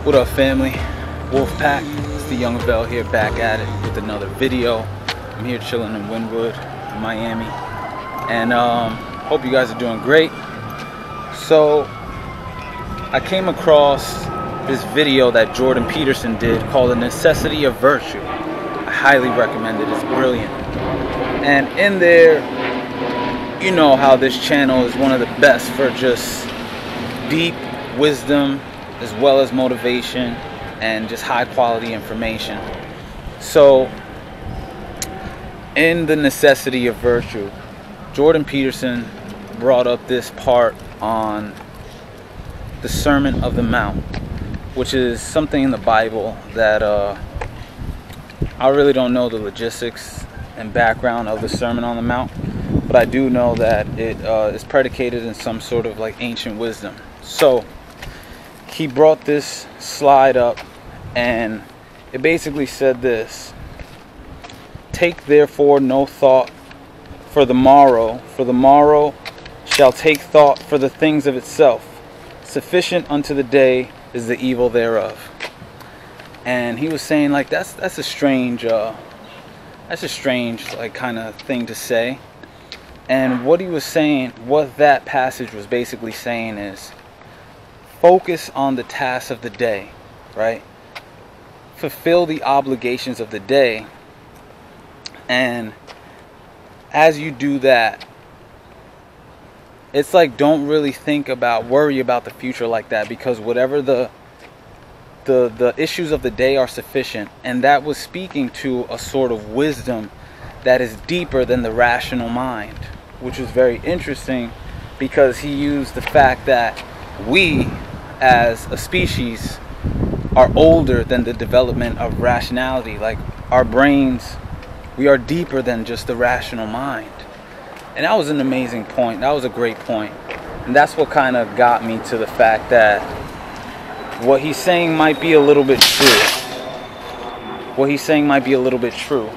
What up, family? Wolfpack, it's the Yungavelle here, back at it with another video. I'm here chilling in Wynwood, Miami, and hope you guys are doing great. So I came across this video that Jordan Peterson did called "The Necessity of Virtue." I highly recommend it. It's brilliant. And in there, you know how this channel is one of the best for just deep wisdom as well as motivation and just high quality information. So in The Necessity of Virtue, Jordan Peterson brought up this part on the Sermon of the Mount, which is something in the Bible that I really don't know the logistics and background of the Sermon on the Mount, but I do know that it is predicated in some sort of like ancient wisdom. So he brought this slide up, and it basically said this: "Take therefore no thought for the morrow shall take thought for the things of itself. Sufficient unto the day is the evil thereof." And he was saying, like, that's a strange like kind of thing to say. And what he was saying, what that passage was basically saying is, focus on the tasks of the day, right? Fulfill the obligations of the day. And as you do that, it's like, don't really worry about the future like that, because whatever the issues of the day are sufficient. And that was speaking to a sort of wisdom that is deeper than the rational mind, which was very interesting, because he used the fact that we as a species are older than the development of rationality. Like, our brains, we are deeper than just the rational mind. And that was an amazing point. That was a great point. And that's what kind of got me to the fact that what he's saying might be a little bit true.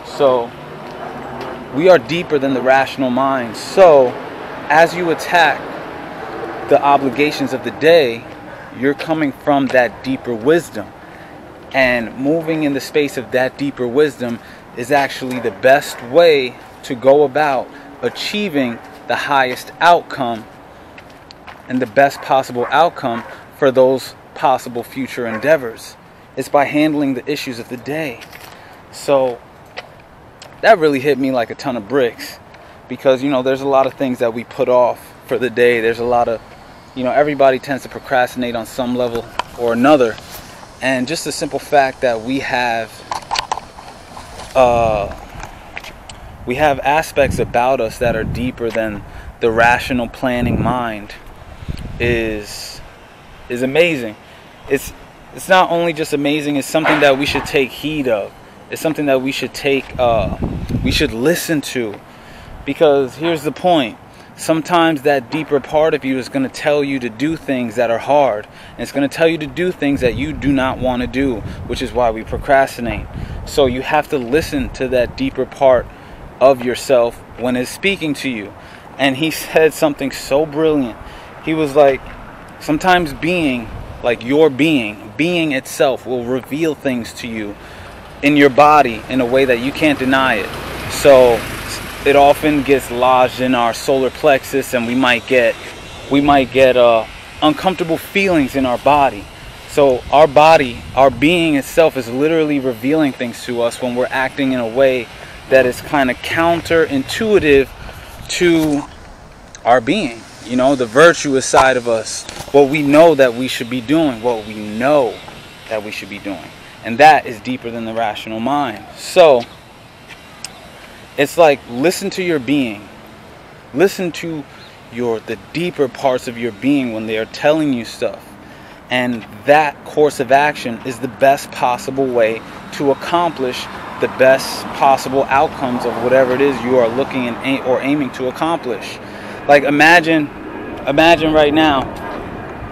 So we are deeper than the rational mind. So as you attack the obligations of the day, you're coming from that deeper wisdom. And moving in the space of that deeper wisdom is actually the best way to go about achieving the highest outcome and the best possible outcome for those possible future endeavors. It's by handling the issues of the day. So that really hit me like a ton of bricks, because, you know, there's a lot of things that we put off for the day. There's a lot of, you know, everybody tends to procrastinate on some level or another. And just the simple fact that we have aspects about us that are deeper than the rational planning mind is amazing. It's not only just amazing, it's something that we should take heed of. It's something that we should we should listen to. Because here's the point: sometimes that deeper part of you is going to tell you to do things that are hard, and it's going to tell you to do things that you do not want to do, which is why we procrastinate. So you have to listen to that deeper part of yourself when it's speaking to you. And he said something so brilliant. He was like, sometimes your being itself will reveal things to you in your body in a way that you can't deny it. So it often gets lodged in our solar plexus, and we might get uncomfortable feelings in our body. So our being itself is literally revealing things to us when we're acting in a way that is kind of counterintuitive to our being. You know, the virtuous side of us, what we know that we should be doing, and that is deeper than the rational mind. So it's like, listen to your being. Listen to the deeper parts of your being when they are telling you stuff. And that course of action is the best possible way to accomplish the best possible outcomes of whatever it is you are looking or aiming to accomplish. Like, imagine right now,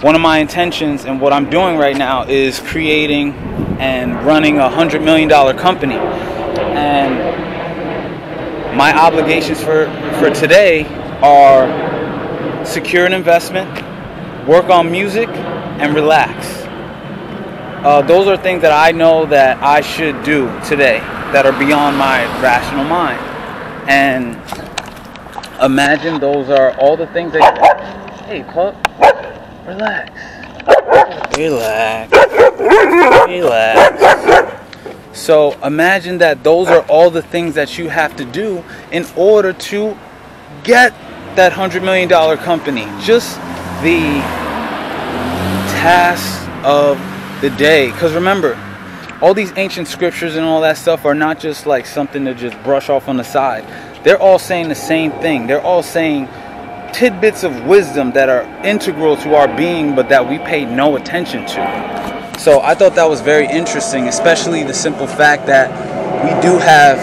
one of my intentions and what I'm doing right now is creating and running $100 million company. And my obligations for today are secure an investment, work on music, and relax. those are things that I know that I should do today that are beyond my rational mind. And imagine those are all the things that, hey pup, relax, relax, relax. So imagine that those are all the things that you have to do in order to get that $100 million company. Just the tasks of the day. Because remember, all these ancient scriptures and all that stuff are not just like something to just brush off on the side. They're all saying the same thing. They're all saying tidbits of wisdom that are integral to our being, but that we pay no attention to. So I thought that was very interesting, especially the simple fact that we do have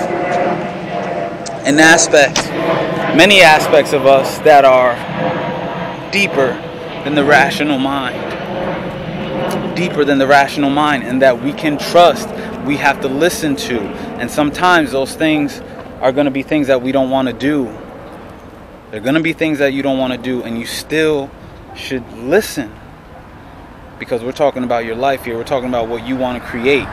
an aspect, many aspects of us that are deeper than the rational mind. Deeper than the rational mind, and that we can trust, we have to listen to. And sometimes those things are going to be things that we don't want to do. They're going to be things that you don't want to do, and you still should listen. Because we're talking about your life here. We're talking about what you want to create.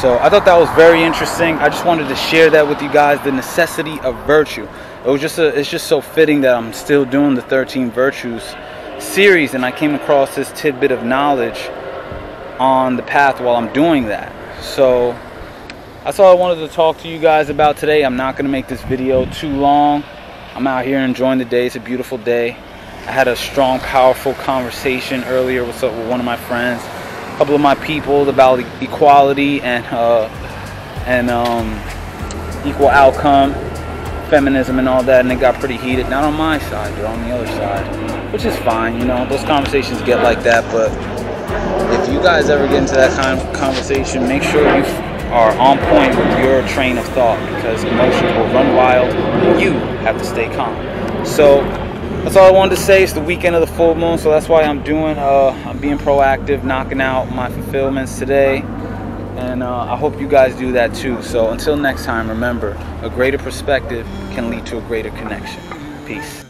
So I thought that was very interesting. I just wanted to share that with you guys, the necessity of virtue. It's just so fitting that I'm still doing the 13 Virtues series, and I came across this tidbit of knowledge on the path while I'm doing that. So that's all I wanted to talk to you guys about today. I'm not going to make this video too long. I'm out here enjoying the day. It's a beautiful day. I had a strong, powerful conversation earlier with one of my friends, a couple of my people, about equality and equal outcome, feminism and all that, and it got pretty heated. Not on my side, but on the other side, which is fine. You know, those conversations get like that, but if you guys ever get into that kind of conversation, make sure you are on point with your train of thought, because emotions will run wild and you have to stay calm. So that's all I wanted to say. It's the weekend of the full moon, so that's why I'm being proactive, knocking out my fulfillments today, and I hope you guys do that too. So until next time, remember, a greater perspective can lead to a greater connection. Peace.